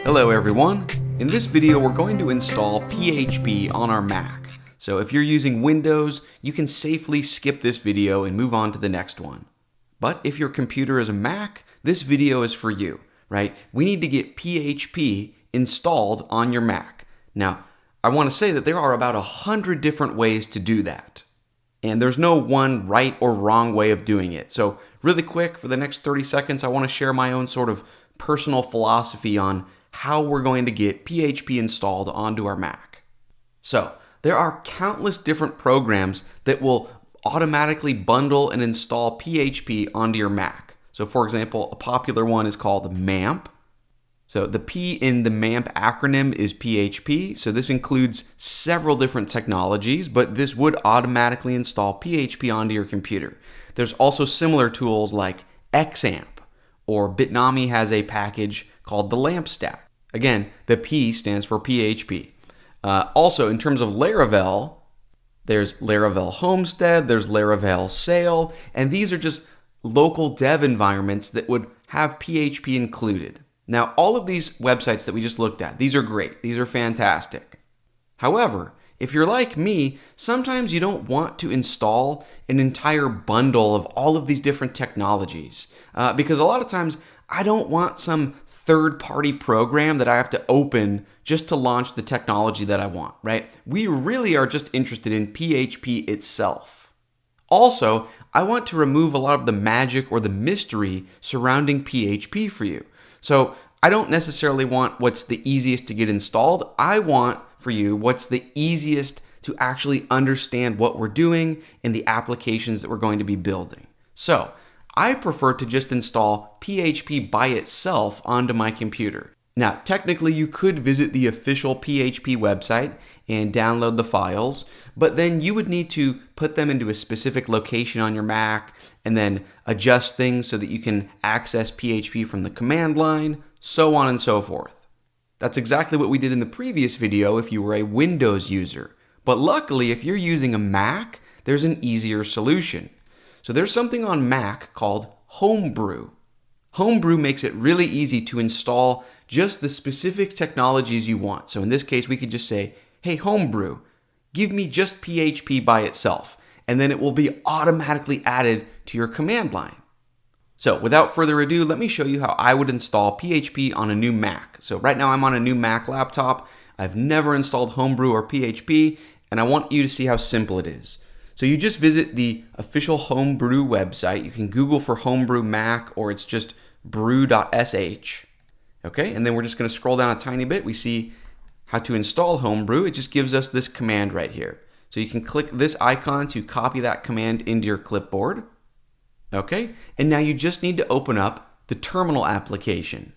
Hello everyone. In this video we're going to install PHP on our Mac. So if you're using Windows, you can safely skip this video and move on to the next one. But if your computer is a Mac, this video is for you, right? We need to get PHP installed on your Mac. Now, I want to say that there are about 100 different ways to do that. And there's no one right or wrong way of doing it. So really quick, for the next 30 seconds, I want to share my own sort of personal philosophy on how we're going to get PHP installed onto our Mac. So there are countless different programs that will automatically bundle and install PHP onto your Mac. So for example, a popular one is called MAMP. So the P in the MAMP acronym is PHP. So this includes several different technologies, but this would automatically install PHP onto your computer. There's also similar tools like XAMPP, or Bitnami has a package called the LAMP stack. Again, the P stands for PHP. Also, in terms of Laravel, there's Laravel Homestead, there's Laravel Sail, and these are just local dev environments that would have PHP included. Now, all of these websites that we just looked at, these are great. These are fantastic. However, if you're like me, sometimes you don't want to install an entire bundle of all of these different technologies because a lot of times I don't want some third-party program that I have to open just to launch the technology that I want, right? We really are just interested in PHP itself. Also, I want to remove a lot of the magic or the mystery surrounding PHP for you. So I don't necessarily want what's the easiest to get installed. I want for you what's the easiest to actually understand what we're doing and the applications that we're going to be building. So I prefer to just install PHP by itself onto my computer. Now, technically you could visit the official PHP website and download the files, but then you would need to put them into a specific location on your Mac and then adjust things so that you can access PHP from the command line, so on and so forth. That's exactly what we did in the previous video if you were a Windows user. But luckily, if you're using a Mac, there's an easier solution. So there's something on Mac called Homebrew. Homebrew makes it really easy to install just the specific technologies you want. So in this case, we could just say, hey, Homebrew, give me just PHP by itself. And then it will be automatically added to your command line. So without further ado, let me show you how I would install PHP on a new Mac. So right now I'm on a new Mac laptop. I've never installed Homebrew or PHP, and I want you to see how simple it is. So you just visit the official Homebrew website. You can Google for Homebrew Mac, or it's just brew.sh. Okay, and then we're just going to scroll down a tiny bit. We see how to install Homebrew. It just gives us this command right here. So you can click this icon to copy that command into your clipboard. Okay, and now you just need to open up the terminal application.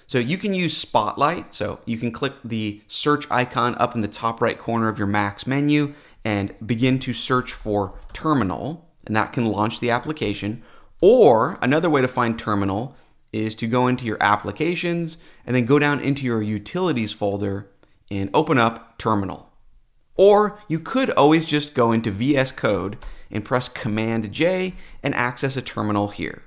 So you can use Spotlight, so you can click the search icon up in the top right corner of your Mac's menu and begin to search for terminal, and that can launch the application. Or another way to find terminal is to go into your applications and then go down into your utilities folder and open up terminal. Or you could always just go into VS Code and press Command J and access a terminal here.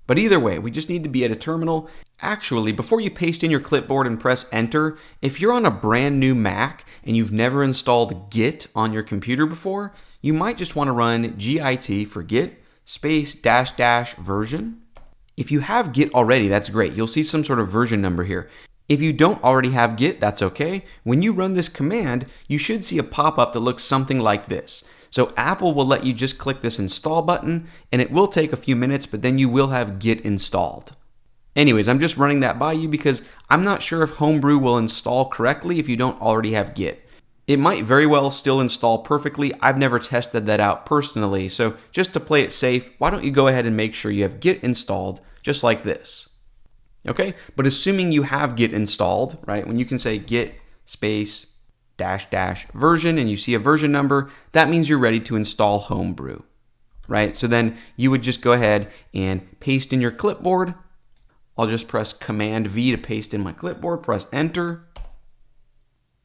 But either way, we just need to be at a terminal. Actually, before you paste in your clipboard and press enter, if you're on a brand new Mac and you've never installed Git on your computer before, you might just want to run git for git space -- version. If you have Git already, that's great. You'll see some sort of version number here. If you don't already have Git, that's okay. When you run this command, you should see a pop-up that looks something like this. So Apple will let you just click this install button, and it will take a few minutes, but then you will have Git installed. Anyways, I'm just running that by you because I'm not sure if Homebrew will install correctly if you don't already have Git. It might very well still install perfectly. I've never tested that out personally, so just to play it safe, why don't you go ahead and make sure you have Git installed just like this. Okay, but assuming you have Git installed, right, when you can say git space -- version and you see a version number, that means you're ready to install Homebrew, right? So then you would just go ahead and paste in your clipboard. I'll just press Command V to paste in my clipboard, press enter.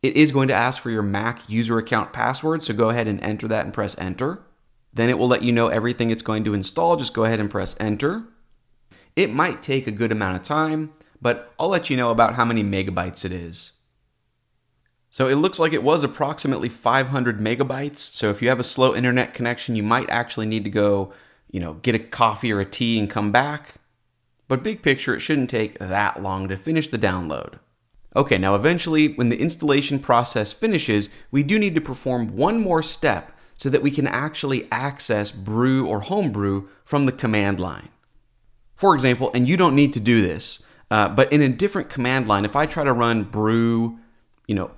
It is going to ask for your Mac user account password, so go ahead and enter that and press enter. Then it will let you know everything it's going to install. Just go ahead and press enter. It might take a good amount of time. but I'll let you know about how many megabytes it is. So it looks like it was approximately 500 megabytes. So if you have a slow internet connection, you might actually need to go, get a coffee or a tea and come back. But big picture, it shouldn't take that long to finish the download. Okay, now eventually, when the installation process finishes, we do need to perform one more step so that we can actually access Brew or Homebrew from the command line. For example, and you don't need to do this, but in a different command line, if I try to run brew,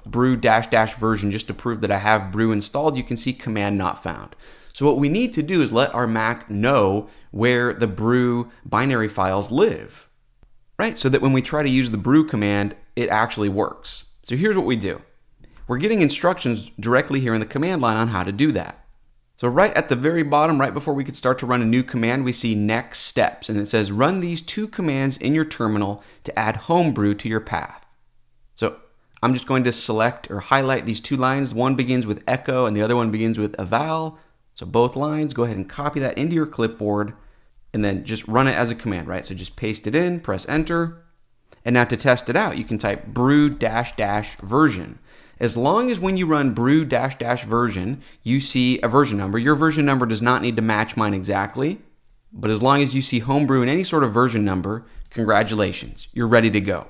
brew -- version just to prove that I have brew installed, you can see command not found. So what we need to do is let our Mac know where the brew binary files live, right? So that when we try to use the brew command, it actually works. So here's what we do. We're getting instructions directly here in the command line on how to do that. So right at the very bottom, right before we could start to run a new command, we see next steps, and it says run these 2 commands in your terminal to add Homebrew to your path. So I'm just going to select or highlight these 2 lines. One begins with echo and the other one begins with eval. So both lines, go ahead and copy that into your clipboard and then just run it as a command, right? So just paste it in, press enter. And now to test it out, you can type brew -- version. As long as when you run brew -- version, you see a version number. Your version number does not need to match mine exactly, but as long as you see Homebrew in any sort of version number, congratulations, you're ready to go.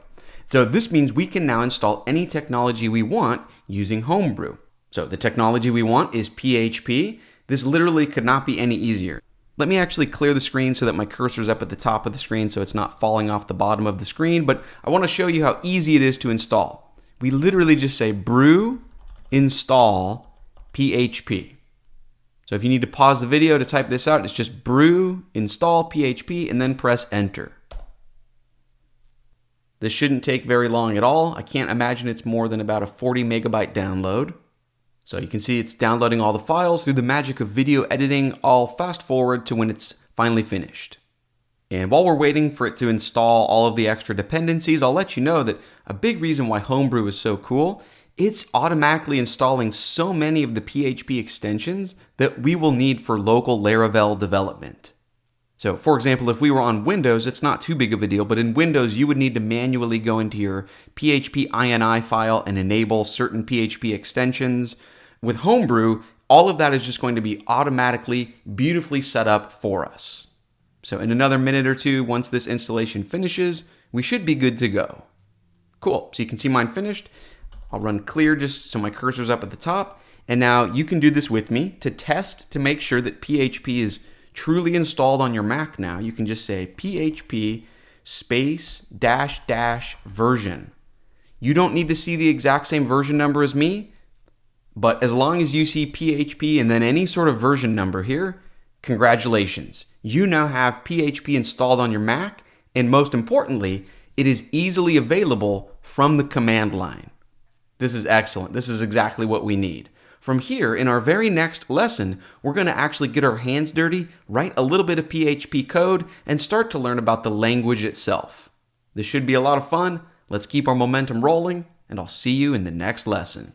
So this means we can now install any technology we want using Homebrew. So the technology we want is PHP. This literally could not be any easier. Let me actually clear the screen so that my cursor's up at the top of the screen so it's not falling off the bottom of the screen, but I want to show you how easy it is to install. We literally just say brew install PHP. So if you need to pause the video to type this out, it's just brew install PHP and then press enter. This shouldn't take very long at all. I can't imagine it's more than about a 40 megabyte download. So you can see it's downloading all the files through the magic of video editing. I'll fast forward to when it's finally finished. And while we're waiting for it to install all of the extra dependencies, I'll let you know that a big reason why Homebrew is so cool, it's automatically installing so many of the PHP extensions that we will need for local Laravel development. So for example, if we were on Windows, it's not too big of a deal, but in Windows, you would need to manually go into your PHP ini file and enable certain PHP extensions. With Homebrew, all of that is just going to be automatically, beautifully set up for us. So in another minute or two, once this installation finishes, we should be good to go. Cool, so you can see mine finished. I'll run clear just so my cursor's up at the top. And now you can do this with me to test to make sure that PHP is truly installed on your Mac now. You can just say PHP space -- version. You don't need to see the exact same version number as me, but as long as you see PHP and then any sort of version number here, congratulations. You now have PHP installed on your Mac, and most importantly, it is easily available from the command line. This is excellent. This is exactly what we need. From here, in our very next lesson, we're going to actually get our hands dirty, write a little bit of PHP code, and start to learn about the language itself. This should be a lot of fun. Let's keep our momentum rolling, and I'll see you in the next lesson.